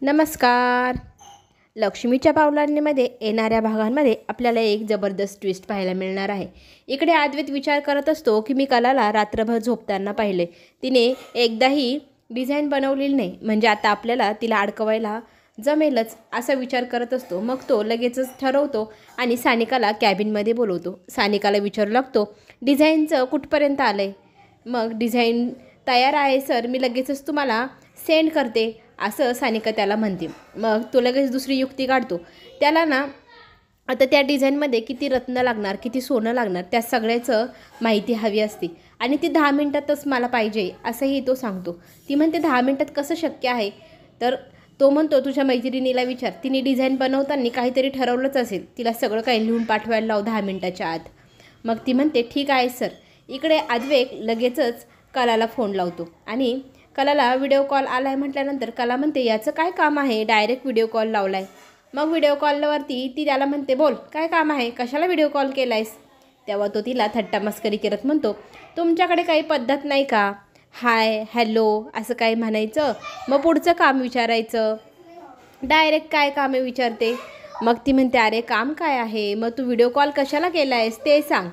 नमस्कार. लक्ष्मीच्या पावलांमध्ये येणाऱ्या भागांमध्ये आपल्याला एक जबरदस्त ट्विस्ट पाहायला मिळणार आहे. इकडे अद्वैत विचार करत असतो की मी कलाला रात्रभर झोपताना पाहिले. तिने एकदाही डिझाईन बनवलेली नाही, म्हणजे आता आपल्याला तिला अडकवायला जमेलच असा विचार करत असतो. मग तो लगेचच ठरवतो आणि सानिकाला कॅबिनमध्ये बोलवतो. सानिकाला विचारू लागतो, डिझाईनचं कुठपर्यंत आलं आहे? मग डिझाईन तयार आहे सर, मी लगेचच तुम्हाला सेंड करते असं सानिका त्याला म्हणते. मग तो लगेच दुसरी युक्ती काढतो. त्याला ना आता त्या डिझाईनमध्ये किती रत्न लागणार, किती सोनं लागणार, त्या सगळ्याचं माहिती हवी असते आणि ती 10 मिनटातच मला पाहिजे असंही तो सांगतो. ती म्हणते 10 मिनटात कसं शक्य आहे? तर तो म्हणतो तुझ्या मैत्रिणीला विचार, तिने डिझाईन बनवताना काहीतरी ठरवलंच असेल, तिला सगळं काही लिहून पाठवायला लाव 10 मिनटाच्या आत. मग ती म्हणते ठीक आहे सर. इकडे अद्वैत लगेचच कलाला फोन लावतो आणि कलाला व्हिडिओ कॉल आला आहे म्हटल्यानंतर कला म्हणते याचं काय काम आहे, डायरेक्ट व्हिडिओ कॉल लावला आहे. मग व्हिडिओ कॉलवरती ती त्याला म्हणते बोल काय काम आहे, कशाला व्हिडिओ कॉल केला आहेस? तेव्हा तो तिला थट्टा मस्करी करत म्हणतो तुमच्याकडे काही पद्धत नाही का, हाय हॅलो असं काही म्हणायचं, मग पुढचं काम विचारायचं, डायरेक्ट काय काम आहे विचारते. मग ती म्हणते अरे काम काय आहे, मग तू व्हिडिओ कॉल कशाला केला आहेस ते सांग.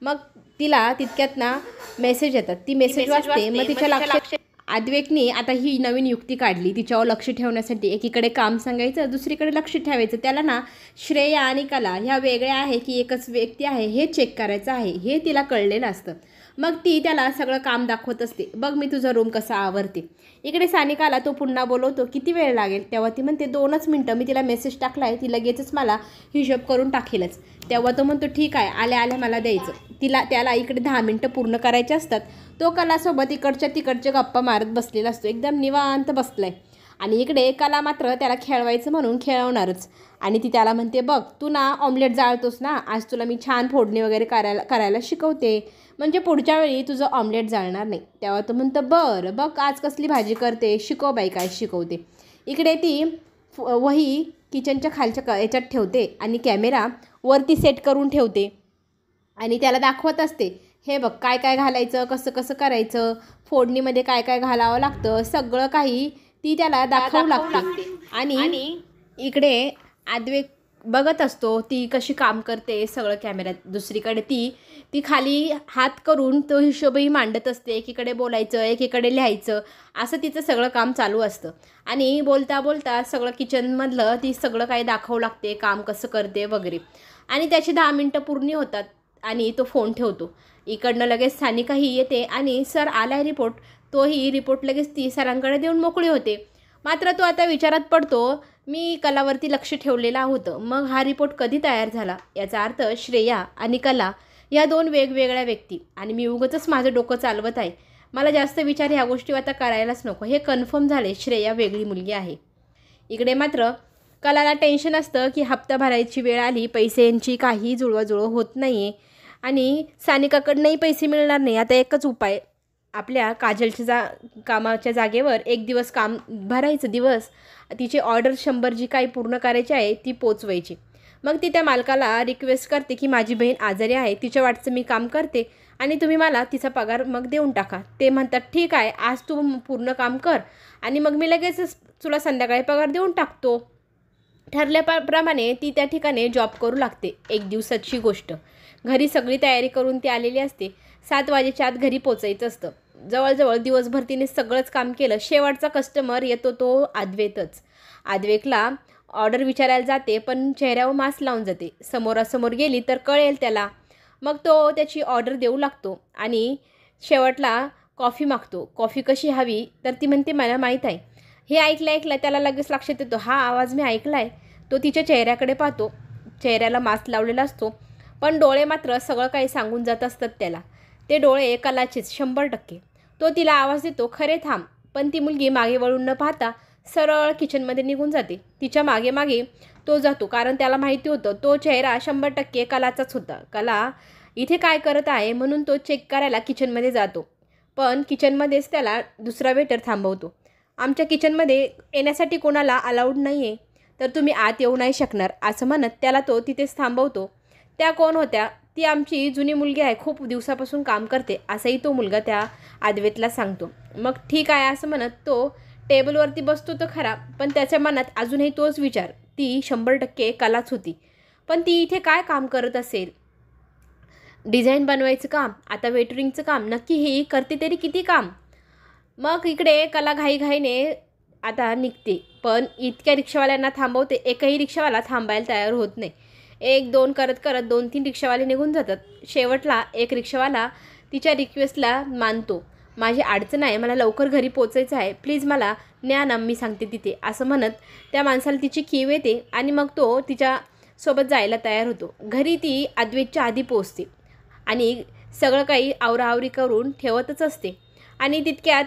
मग तिला तितक्यात ना मेसेज येतात. ती मेसेज वाचते. मग तिच्या लक्षात अद्वैतने आता ही नवीन युक्ती काढली तिच्यावर लक्ष ठेवण्यासाठी. एकीकडे काम सांगायचं, दुसरीकडे लक्ष ठेवायचं. त्याला ना श्रेया आणि कला ह्या वेगळ्या आहे की एकच व्यक्ती आहे हे चेक करायचं आहे, हे तिला कळलेलं असतं. मग ती त्याला सगळं काम दाखवत असते. बघ मी तुझा रूम कसा आवरते. इकडे सानिकाला तो पुन्हा बोलवतो किती वेळ लागेल? तेव्हा ती म्हणते 2च मिनटं, मी तिला मेसेज टाकला आहे, ती लगेचच मला हिशोब करून टाकेलच. तेव्हा तो म्हणतो ठीक आहे, आल्या आल्या मला द्यायचं. त्याला इकडे 10 मिनटं पूर्ण करायचे असतात. तो कलासोबत इकडच्या तिकडच्या गप्पा मारत बसलेला असतो, एकदम निवांत बसलाय. आणि इकडे कला मात्र त्याला खेळवायचं म्हणून खेळवणारच. आणि ती त्याला म्हणते बघ तू ना ऑमलेट जाळतोस ना, आज तुला मी छान फोडणी वगैरे करायला शिकवते, म्हणजे पुढच्या वेळी तुझं ऑमलेट जाळणार नाही. तेव्हा तो म्हणतं बरं बघ आज कसली भाजी करते, शिकव बाई काय शिकवते. इकडे ती वही किचनच्या खालच्या याच्यात ठेवते आणि कॅमेरा वरती सेट करून ठेवते आणि त्याला दाखवत असते हे बघ काय काय घालायचं, कसं कसं करायचं, फोडणीमध्ये काय काय घालावं लागतं, सगळं काही ती त्याला दाखवू लागते. आणि इकडे अद्वैत बघत असतो ती कशी काम करते सगळं कॅमेऱ्यात. दुसरीकडे ती खाली हात करून तो हिशोबही मांडत असते. एकीकडे बोलायचं, एकीकडे लिहायचं, असं तिचं सगळं काम चालू असतं. आणि बोलता बोलता सगळं किचनमधलं ती सगळं काही दाखवू लागते, काम कसं करते वगैरे. आणि त्याची 10 मिनटं पूर्ण होतात आणि तो फोन ठेवतो. इकडनं लगेच सानिकाही येते आणि सर आलाय रिपोर्ट. तोही रिपोर्ट लगेच ती सरांकडे देऊन मोकळी होते. मात्र तो आता विचारात पडतो मी कलावरती लक्ष ठेवलेलं होतं, मग हा रिपोर्ट कधी तयार झाला? याचा अर्थ श्रेया आणि कला या 2 वेगवेगळ्या व्यक्ती, आणि मी उगाचच माझं डोकं चालवत आहे. मला जास्त विचार ह्या गोष्टी आता करायलाच नको. हे कन्फर्म झाले श्रेया वेगळी मुलगी आहे. इकडे मात्र कलाला टेन्शन असतं की हप्ता भरायची वेळ आली, पैशांची काही जुळवाजुळव होत नाही आहे आणि सानिकाकडनंही पैसे मिळणार नाही. आता एकच उपाय, आपल्या काजलच्या कामाच्या जागेवर 1 दिवस काम भरायचं दिवस, तिची ऑर्डर 100 जी काही पूर्ण करायची आहे ती पोचवायची. मग ती त्या मालकाला रिक्वेस्ट करते की माझी बहीण आजारी आहे, तिच्या वाटचं मी काम करते आणि तुम्ही मला तिचा पगार मग देऊन टाका. ते म्हणतात ठीक आहे, आज तू पूर्ण काम कर आणि मग मी लगेचच तुला संध्याकाळी पगार देऊन टाकतो. ठरल्याप्रमाणे ती त्या ठिकाणी जॉब करू लागते. 1 दिवसाची गोष्ट. घरी सगळी तयारी करून ती आलेली असते. 7 वाजेच्या आत घरी पोचायचं असतं. जवळजवळ दिवसभर तिने सगळंच काम केलं. शेवटचा कस्टमर येतो तो अद्वैतच. अद्वैतला ऑर्डर विचारायला जाते पण चेहऱ्यावर मास्क लावून जाते. समोरासमोर गेली तर कळेल त्याला. मग तो त्याची ऑर्डर देऊ लागतो आणि शेवटला कॉफी मागतो. कॉफी कशी हवी तर ती म्हणते मला माहीत आहे. हे ऐकलं त्याला लगेच लक्षात येतो हा आवाज मी ऐकला आहे. तो तिच्या चेहऱ्याकडे पाहतो. चेहऱ्याला मास्क लावलेला असतो पण डोळे मात्र सगळं काही सांगून जात असतात त्याला. ते डोळे कलाचेच 100%. तो तिला आवाज देतो खरे थांब, पण ती मुलगी मागे वळून न पाहता सरळ किचनमध्ये निघून जाते. तिच्या मागे मागे तो जातो कारण त्याला माहिती होतं तो चेहरा 100% कलाचाच होता. कला इथे काय करत आहे म्हणून तो चेक करायला किचनमध्ये जातो. पण किचनमध्येच त्याला दुसरा वेटर थांबवतो. आमच्या किचनमध्ये येण्यासाठी कोणाला अलाउड नाही आहे, तर तुम्ही आत येऊ नाही शकणार असं म्हणत त्याला तो तिथेच थांबवतो. त्या कोण होत्या? ती आमची जुनी मुलगी आहे, खूप दिवसापासून काम करते असंही तो मुलगा त्या अद्वैतला सांगतो. मग ठीक आहे असं म्हणत तो टेबलवरती बसतो तर खरा, पण त्याच्या मनात अजूनही तोच विचार, ती 100% कलाच होती. पण ती इथे काय काम करत असेल? डिझाईन बनवायचं काम, आता वेटरिंगचं काम, नक्की ही करते तरी किती काम? मग इकडे कला घाईघाईने आता निघते, पण इतक्या रिक्षावाल्यांना थांबवते, एकही रिक्षावाला थांबायला तयार होत नाही. 1-2 करत करत 2-3 रिक्षावाले निघून जातात. शेवटला एक रिक्षावाला तिच्या रिक्वेस्टला मानतो. माझी अडचण आहे, मला लवकर घरी पोचायचं आहे, प्लीज मला न्या ना, मी सांगते तिथे, असं म्हणत त्या माणसाला तिची कीव येते आणि मग तो तिच्यासोबत जायला तयार होतो. घरी ती अद्वैतच्या आधी पोचते आणि सगळं काही आवराआवरी करून ठेवतच असते आणि तितक्यात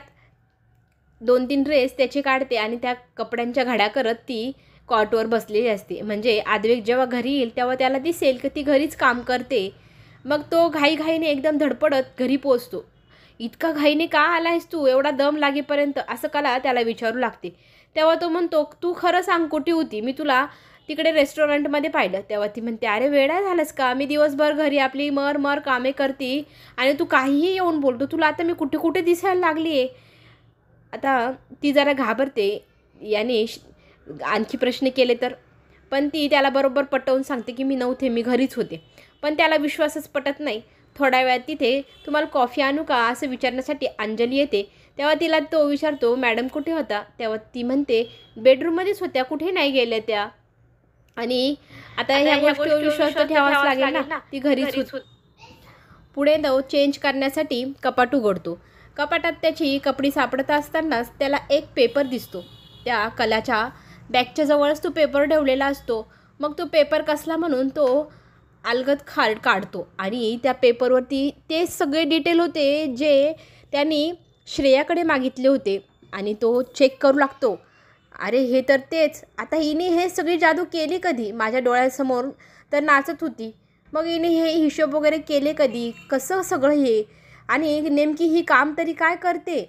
2-3 ड्रेस त्याची काढते आणि त्या कपड्यांच्या घड्या करत ती कॉटवर बसलेली असते. म्हणजे अद्वैत जेव्हा घरी येईल तेव्हा त्याला दिसेल की ती घरीच काम करते. मग तो घाईघाईने एकदम धडपडत घरी पोचतो. इतका घाईने का आलायस तू, एवढा दम लागेपर्यंत, असं कला त्याला विचारू लागते. तेव्हा तो म्हणतो, तू खरं सांग कुठे होती, मी तुला तिकडे रेस्टॉरंटमध्ये पाहिलं. तेव्हा ती म्हणते, अरे वेडा झालंस का, मी दिवसभर घरी आपली मर कामे करते आणि तू काहीही येऊन बोलतो, तुला आता मी कुठे कुठे दिसायला लागली आहे. आता ती जरा घाबरते, याने आणखी प्रश्न केले तर, पण ती त्याला बरोबर पटवून सांगते की मी नव्हते, मी घरीच होते. पण त्याला विश्वासच पटत नाही. थोड्या वेळात तिथे तुम्हाला कॉफी आणू का असं विचारण्यासाठी अंजली येते. तेव्हा तिला तो विचारतो, मॅडम कुठे होता? तेव्हा ती म्हणते, बेडरूममध्येच होत्या, कुठे नाही गेल्या त्या. आणि आता ह्या गोष्टीवर विश्वास तर ठेवावाच लागेल ना, ती घरीच होती. पुढे तो चेंज करण्यासाठी कपाट उघडतो. कपाटात त्याची कपडी सापडत असतानाच त्याला एक पेपर दिसतो. त्या कलाच्या बॅगच्या जवळच तो पेपर ठेवलेला असतो. मग तो पेपर कसला म्हणून तो अलगद काढतो आणि त्या पेपरवरती ते सगळे डिटेल होते जे त्यांनी श्रेयाकडे मागितले होते आणि तो चेक करू लागतो. अरे हे तर तेच, आता हिने हे सगळी जादू केली कधी? माझ्या डोळ्यासमोर तर नाचत होती, मग हिने हे हिशोब वगैरे केले कधी? कसं सगळं हे? आणि नेमकी ही काम तरी काय करते?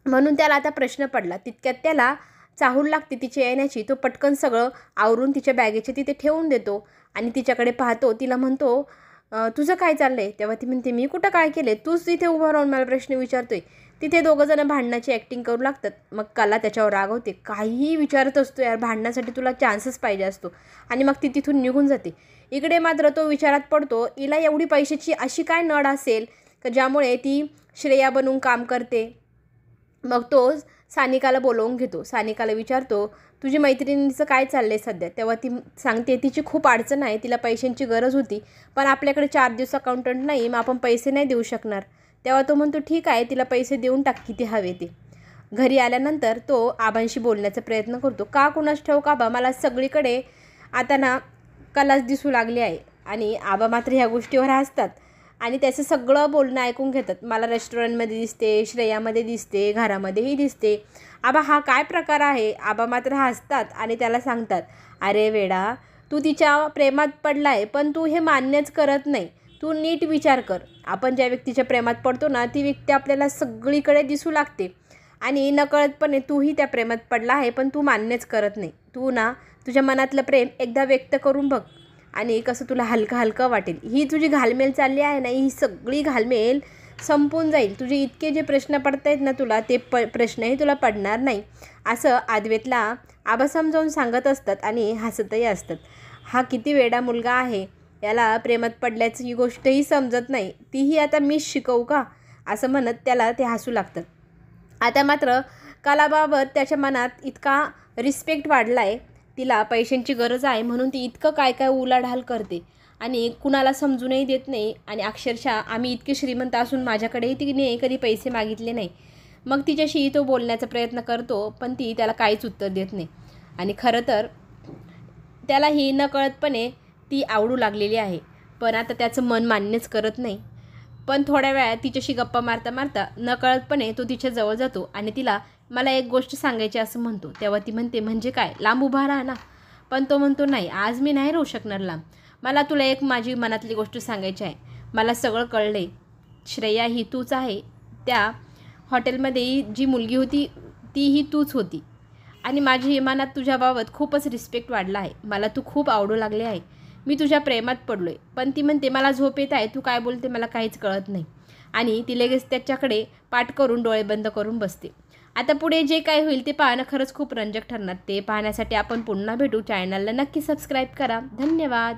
म्हणून त्याला आता प्रश्न पडला. तितक्यात त्याला चाहूल लागते तिच्या येण्याची. तो पटकन सगळं आवरून तिच्या बॅगेचे तिथे ठेवून देतो आणि तिच्याकडे पाहतो. तिला म्हणतो, तुझं काय चाललं आहे? तेव्हा ती म्हणते, मी कुठं काय केलं आहे, तूच तिथे उभं राहून मला प्रश्न विचारतोय. तिथे दोघंजणं भांडणाची ॲक्टिंग करू लागतात. मग कला त्याच्यावर रागवते, काहीही विचारत असतो यार, भांडण्यासाठी तुला चान्सच पाहिजे असतो, आणि मग ती तिथून निघून जाते. इकडे मात्र तो विचारात पडतो, हिला एवढी पैशाची अशी काय नड असेल का ज्यामुळे ती श्रेया बनून काम करते. मग तो सानिकाला बोलवून घेतो. सानिकाला विचारतो, तुझी मैत्रिणीचं काय चाललं आहे सध्या? तेव्हा ती सांगते, तिची खूप अडचण आहे, तिला पैशांची गरज होती, पण आपल्याकडे 4 दिवस अकाउंटंट नाही, मग आपण पैसे नाही देऊ शकणार. तेव्हा तो म्हणतो, ठीक आहे, तिला पैसे देऊन टाक, किती हवे ते. घरी आल्यानंतर तो आबांशी बोलण्याचा प्रयत्न करतो. का कुणास ठाऊक आबा, मला सगळीकडे आता ना कलाच दिसू लागली आहे. आणि आबा मात्र ह्या गोष्टीवर हसतात आणि त्याचं सगळं बोलणं ऐकून घेतात. मला रेस्टॉरंटमध्ये दिसते, श्रेयामध्ये दिसते, घरामध्येही दिसते. आबा हा काय प्रकार आहे? आबा मात्र हसतात आणि त्याला सांगतात, अरे वेडा, तू तिच्या प्रेमात पडला आहे, पण तू हे मान्यच करत नाही. तू नीट विचार कर, आपण ज्या व्यक्तीच्या प्रेमात पडतो ना, ती व्यक्ती आपल्याला सगळीकडे दिसू लागते आणि नकळतपणे तूही त्या प्रेमात पडला आहे, पण तू मान्यच करत नाही. तू ना तुझ्या मनातलं प्रेम एकदा व्यक्त करून बघ आणि कसं तुला हलकं हलकं वाटेल. ही तुझी घालमेल चालली आहे ना, ही सगळी घालमेल संपून जाईल. तुझे इतके जे प्रश्न पडत आहेत ना तुला, ते प्रश्नही तुला पडणार नाही, असं अद्वैतला आबा समजावून सांगत असतात आणि हसतही असतात. हा किती वेडा मुलगा आहे, याला प्रेमात पडल्याची गोष्टही समजत नाही, तीही आता मीच शिकवू का, असं म्हणत त्याला ते हसू लागतात. आता मात्र कलाबाबत त्याच्या मनात इतका रिस्पेक्ट वाढला आहे, तिला पैशांची गरज आहे म्हणून ती इतकं काय काय उलाढाल करते आणि कुणाला समजूनही देत नाही. आणि अक्षरशः आम्ही इतके श्रीमंत असून माझ्याकडेही तिने कधी पैसे मागितले नाही. मग तिच्याशी तो बोलण्याचा प्रयत्न करतो, पण ती त्याला काहीच उत्तर देत नाही. आणि खरं तर त्यालाही नकळतपणे ती आवडू लागलेली आहे, पण आता त्याचं मन मान्यच करत नाही. पण थोड्या वेळात तिच्याशी गप्पा मारता मारता नकळतपणे तो तिच्या जवळ जातो आणि तिला, मला एक गोष्ट सांगायची असं म्हणतो. तेव्हा ती म्हणते, म्हणजे काय? लांब उभा राहा ना. पण तो म्हणतो, नाही, आज मी नाही राहू शकणार लांब, मला तुला एक माझी मनातली गोष्ट सांगायची आहे. मला सगळं कळले, श्रेया ही तूच आहे, त्या हॉटेलमध्ये जी मुलगी होती तीही तूच होती आणि माझी मनात तुझ्याबाबत खूपच रिस्पेक्ट वाढला आहे. मला तू खूप आवडू लागले आहे, मी तुझ्या प्रेमात पडलो आहे. पण ती म्हणते, मला झोप येत आहे, तू काय बोलते मला काहीच कळत नाही. आणि ती लगेच त्याच्याकडे पाठ करून डोळे बंद करून बसते. आता पुढे जे काय होईल ते पाहणं खरंच खूप रंजक ठरणार. ते पाहण्यासाठी आपण पुन्हा भेटू. चॅनलला नक्की सबस्क्राईब करा. धन्यवाद.